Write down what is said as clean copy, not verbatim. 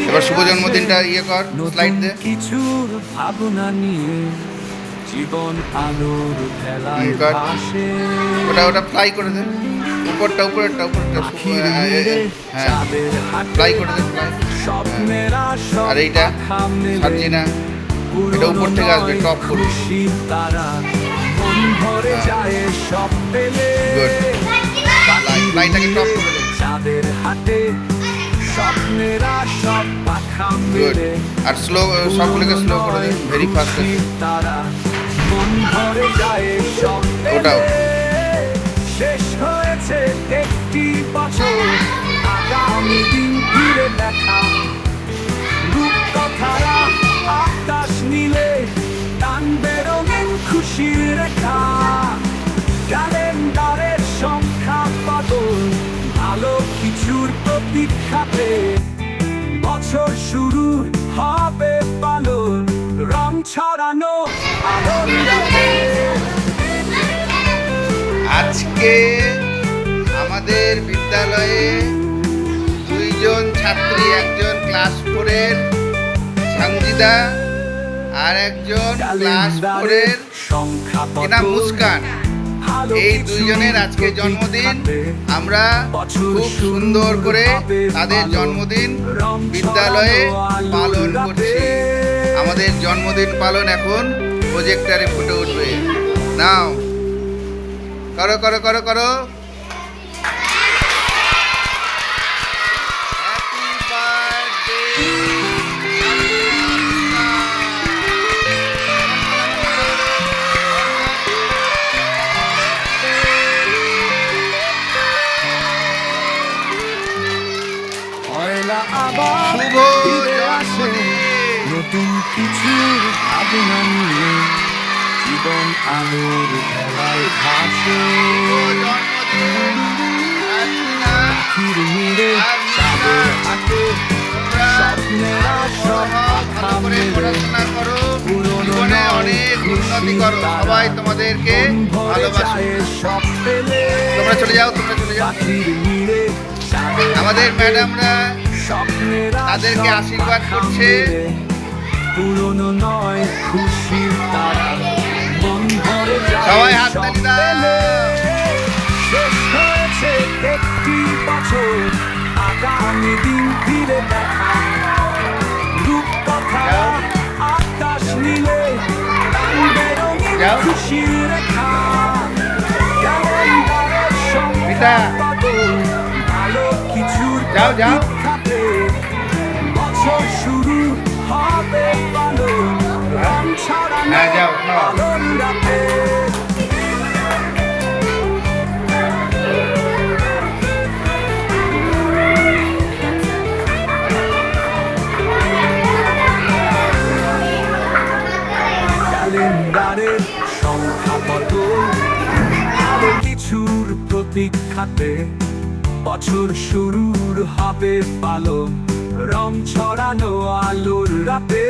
এবার শুভ জন্মদিনটা ইয়ে কর, স্লাইড দে। কিছুর ভাবনা নিয়ে জীবন আলোর খেলায় কর। ভাসে। ওটা ফ্লাই করে দে, উপরটা উপরেরটা উপরেরটা আখির মেরে হ্যাঁ চাঁদের ফ্লাই হাটে করে দে, ফ্লাই। স্বপ্নেরা সব আর এইটা পাখা মেলে। ছাড়ছি না, এটা উপর থেকে আসবে, টপ করে। খুশির তারা মন ভরে যায় সব পেলে। গুড, লাইনটাকে টপ করে দে। চাঁদের হাটে স্বপ্নেরা সব পাখা গুড, মেলে। আর স্লো, সবগুলোকে স্লো করে দে, ভেরি ফাস্ট। খুশির তারা মন ভরে যায় সব ওটাও। পেলে। শেষ হয়েছে একটি বছর, আগামী দিন ফিরে দেখা। রূপকথারা আকাশ নীলে টানবে রঙিন খুশির রেখা। ক্যালেন্ডারের সংখ্যা বদল, ভালো কিছুর প্রতীক্ষাতে। বছর শুরু হবে পালন, রং ছড়ানো আলোর রাতে। আজকে আমাদের বিদ্যালয়ে দুইজন ছাত্রী, একজন ক্লাস 4-এর সঙ্গীতা আর একজন ক্লাস 4-এর কি নাম, মুস্কান, এই দুইজনের আজকে জন্মদিন। আমরা খুব সুন্দর করে তাদের জন্মদিন বিদ্যালয়ে পালন করছি। আমাদের জন্মদিন পালন এখন প্রজেক্টরে ফুটে উঠবে। নাও করো করো করো করো। Happy birthday. পয়লা আবার শুভ ফিরে আসে, জন্মদিন। নতুন কিছুর ভাবনা নিয়ে জীবন আলোর খেলায় ভাসে। জন্মদিন আজমিনা, আখির মেরে আর চাঁদের মিনা, হাটে তোমরা স্বপ্নেরা সব পাখা ভালো করে মেলে। পড়াশোনা করো, পুরনো জীবনে নয় অনেক উন্নতি করো। খুশির সবাই তারা তোমাদেরকে মন ভরে ভালোবাসো। যায় সব পেলে। তোমরা চলে যাও, তোমরা চলে যাও। আখির মেরে চাঁদের আমাদের হাটে ম্যাডামরা স্বপ্নেরা তাদেরকে সব আশীর্বাদ পাখা করছে। মেলে। পুরনো নয় খুশির তারা মন ভরে যায় সবাই হাত সব তালি দাও। পেলে। শেষ হয়েছে একটি বছর, আগামী দিন ফিরে দেখা। রূপকথা যাও। আকাশ নীলে টানবে রঙিন যাও। খুশির রেখা। ক্যালেন্ডারের মিতা। সংখ্যা বদল, ভালো কিছুর যাও, যাও। প্রতীক্ষাতে। বছর শুরু হবে পালন, রং ছড়ানো হ্যাঁ, যাও, খাও। আলোর রাতে। ক্যালেন্ডারের সংখ্যা বদল, ভালো কিছুর প্রতীক্ষাতে। বছর শুরুর হবে পালন, রং ছড়ানো আলোর রাতে।